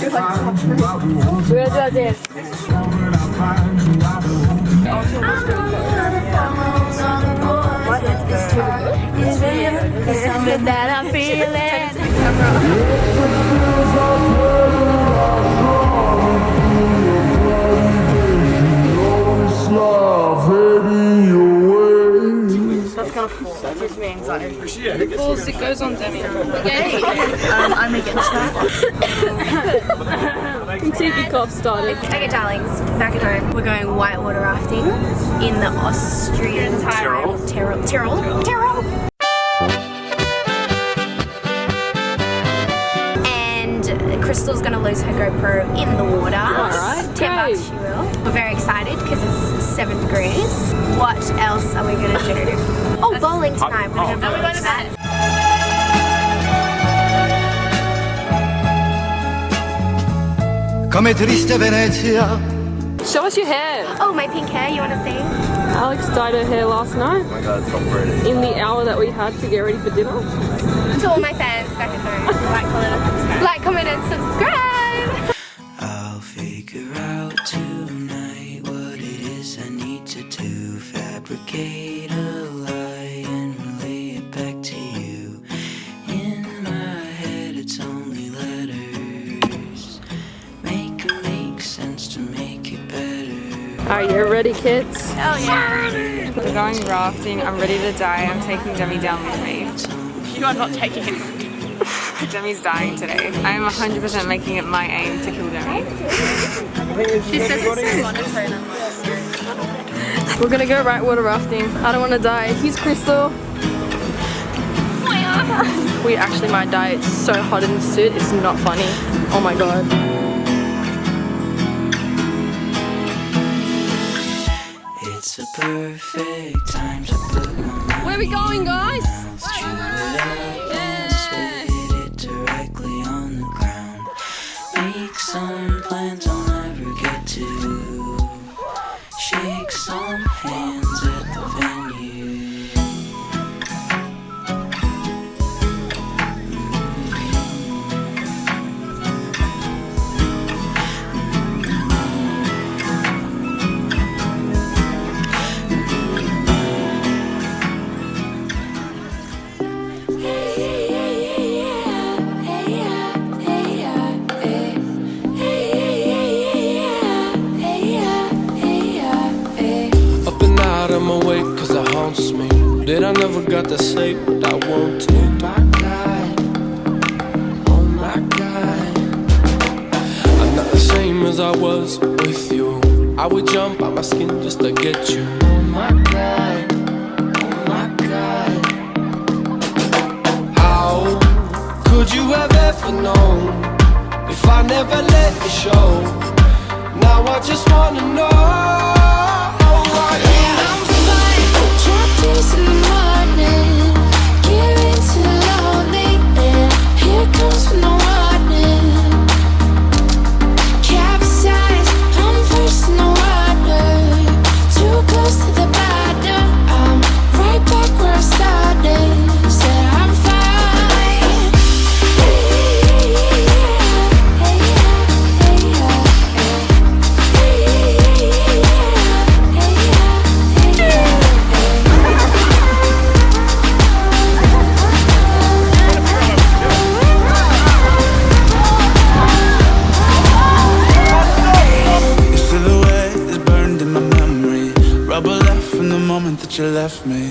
We're gonna do this. It's something that I'm feeling. That's kind of full. That gives me anxiety. It falls, it goes on Demi. Yay! I'm against that. Contiki cough started. Okay, darlings, back at home. We're going whitewater rafting in the Austrian Tyrol. Tyrol. And Chrystal's gonna lose her GoPro in the water. Alright, 10 bucks she will. We're very excited because it's 7 degrees. What else are we gonna do? Oh, bowling tonight. We're gonna go bowling tonight. Come triste Venezia. Show us your hair. Oh, my pink hair, you wanna see? Alex dyed her hair last night. Oh my god, it's not pretty. In the hour that we had to get ready for dinner. To all my fans back at home, like, comment, and subscribe. I'll figure out tonight what it is I need to do. Fabricate a lie and relay it back to you. In my head it's only letters. Make sense to make it better. Are you ready, kids? Oh yeah. We're going rafting. I'm ready to die. I'm taking Demi down with me. You are not taking it. Demi's dying today. I am 100% making it my aim to kill Demi. She says it's so monotone. We're gonna go whitewater rafting. I don't want to die. Here's Chrystal. We actually might die. It's so hot in the suit. It's not funny. Oh my god. It's a perfect time to put my mind. Where are we going, guys? Chew it up and spit it directly on the ground. Make some plans I'll never get to. Shake some hands at the venue. I'm awake cause it haunts me. That I never got to say what I want to. Oh my God, I'm not the same as I was with you. I would jump out my skin just to get you. Oh my God, how could you have ever known if I never let you show? Now I just wanna know. In the morning, giving to the lonely, and here comes from the warning. Capsize, I'm first in the water, too close to the bottom. I'm right back where I started. Said I'm fine. That you left me.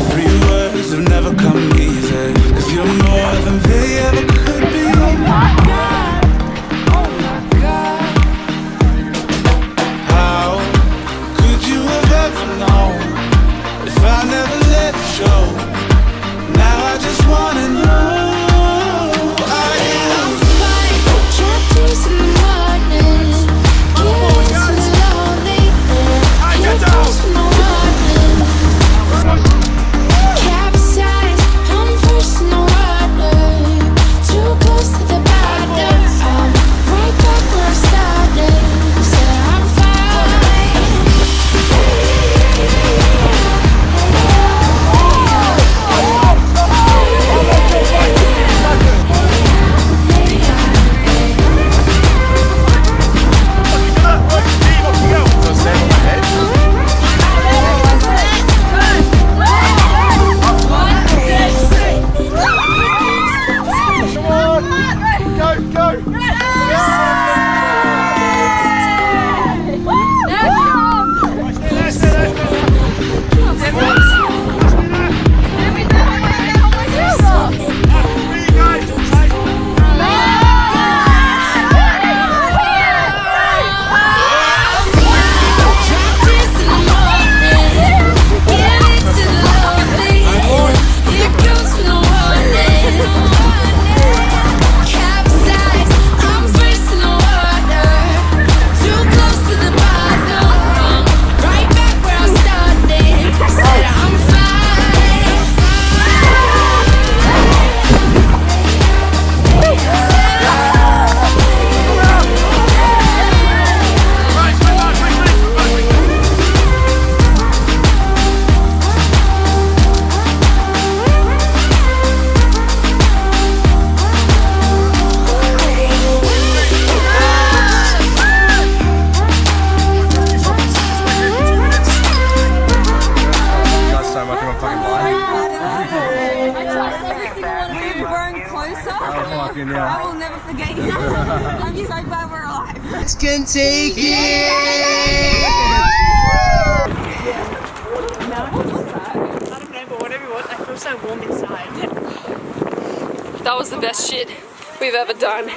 Three words have never come easy, cause you're more than they ever could be. Oh my God, how could you have ever known if I never let it show? Now I just wanna know. In the morning, giving to the lonely. fucking hell. I will never forget you. I'm so glad we're alive. It's Contiki! So warm inside. That was the best shit we've ever done.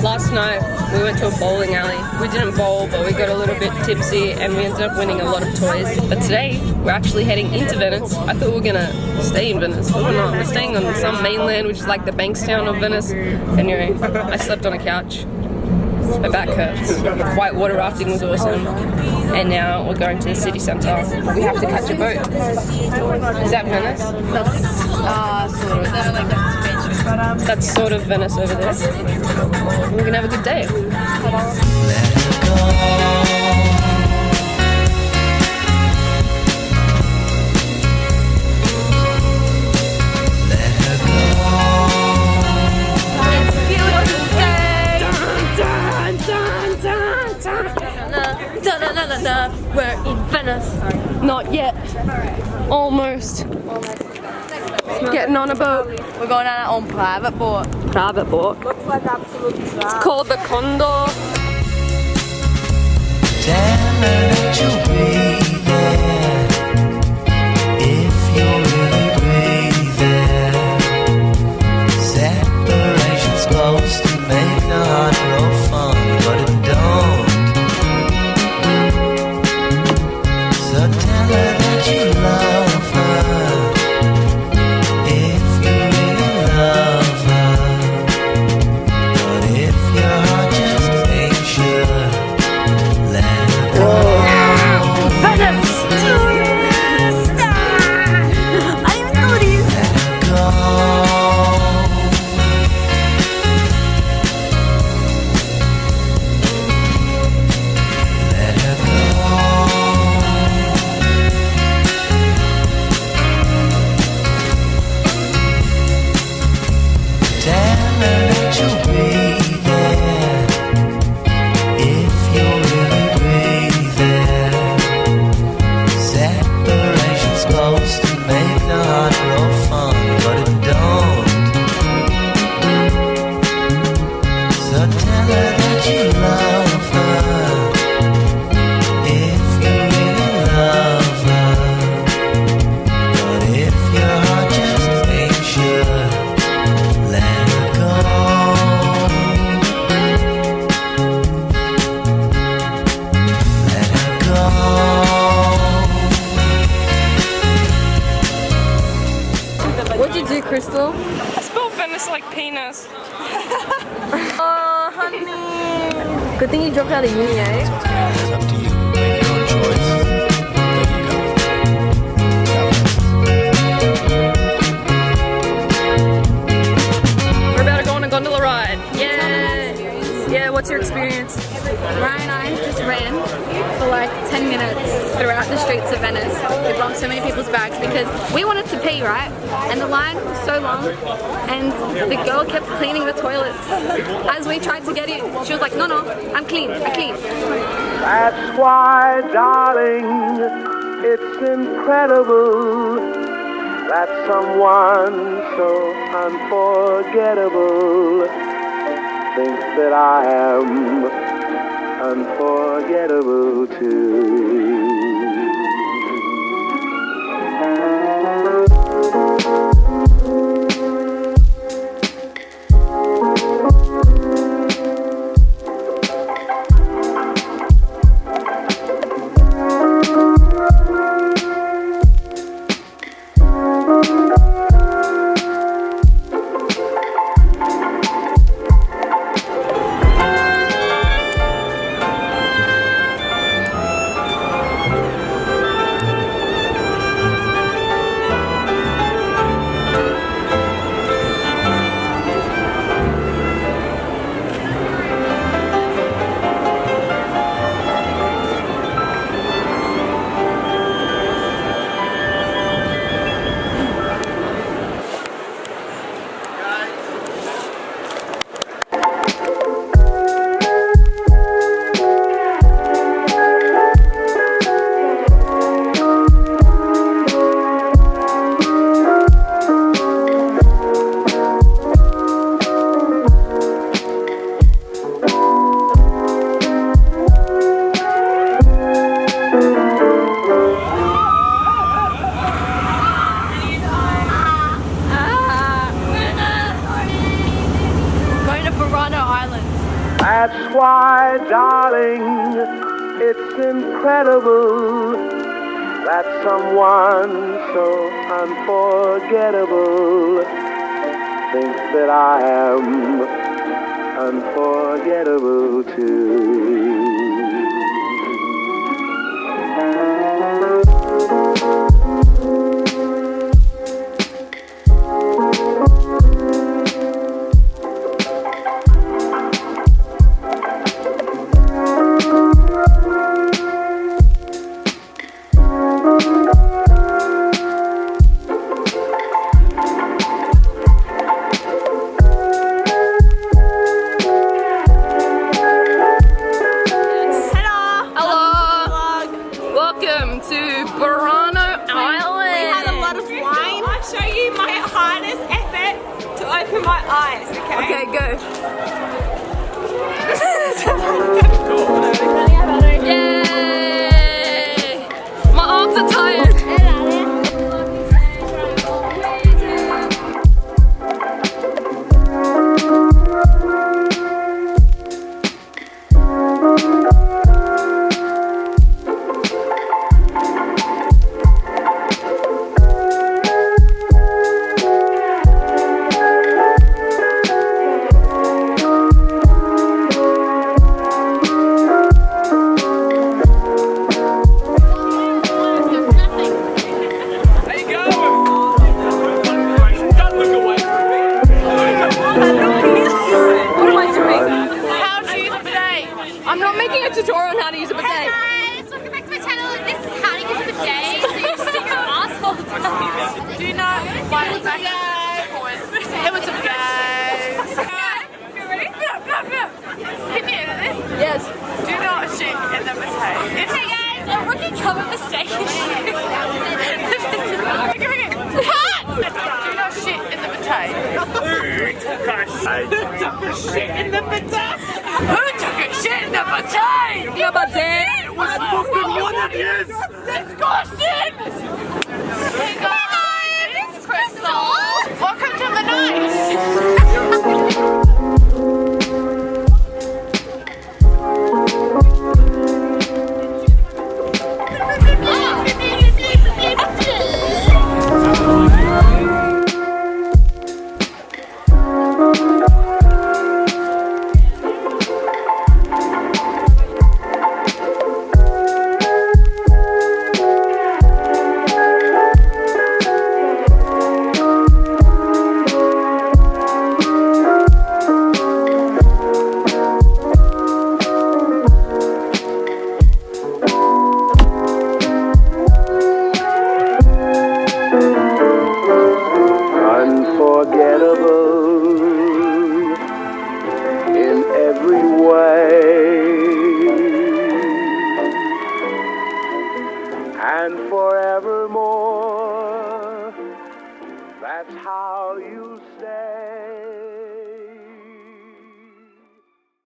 Last night we went to a bowling alley. We didn't bowl, but we got a little bit tipsy and we ended up winning a lot of toys. But today we're actually heading into Venice. I thought we were gonna stay in Venice, but we're not. We're staying on some mainland, which is like the Bankstown of Venice. Anyway, I slept on a couch. My back hurts. Whitewater rafting was awesome. And now we're going to the city centre. We have to catch a boat. Is that Venice? Sort of. That's sort of Venice over there. We're gonna have a good day. We're in Venice. Not yet. Almost. Getting on a boat. We're going on private boat. Private boat. Looks like absolute trash. It's called the Gondola. Tell her that you'll be there if you really be there. Separation's supposed to make the heart grow fun, but it don't. So tell her that you love her if you really love her. But if your heart just ain't sure, let her go. What'd you do, Chrystal? I spelled Venice like penis. Oh, honey. Good thing you dropped out of uni, eh? It's up to you. Make your own choice. There you go. We're about to go on a gondola ride. Yeah. Yeah, what's your experience? Ryan and I just ran for like 10 minutes throughout the streets of Venice. We bumped so many people's bags because we wanted to pee, right? And the line was so long and the girl kept cleaning the toilets. As we tried to get in, she was like, no, I'm clean, I clean. That's why, darling, it's incredible that someone so unforgettable thinks that I am unforgettable too. That's why, darling, it's incredible that someone so unforgettable thinks that I am unforgettable too. My eyes, okay? Okay, go. Yay! My arms are tired. I'm not making a tutorial on how to use a bidet. Hey guys, welcome back to my channel. This is how to use a bidet. So you stick your asshole down. Do not fight with that guy. It was a guy. You ready? Can you edit this? Yes. Do not shit in the potato. Hey guys, a rookie cover mistake. Do not shit in the potato. Who took a shit in the potato? Who took a shit in the potato? The bidet. It was fucking one of you. Disgusting. Hey guys, it's Chrystal. Welcome to Venice. And forevermore, that's how you stay.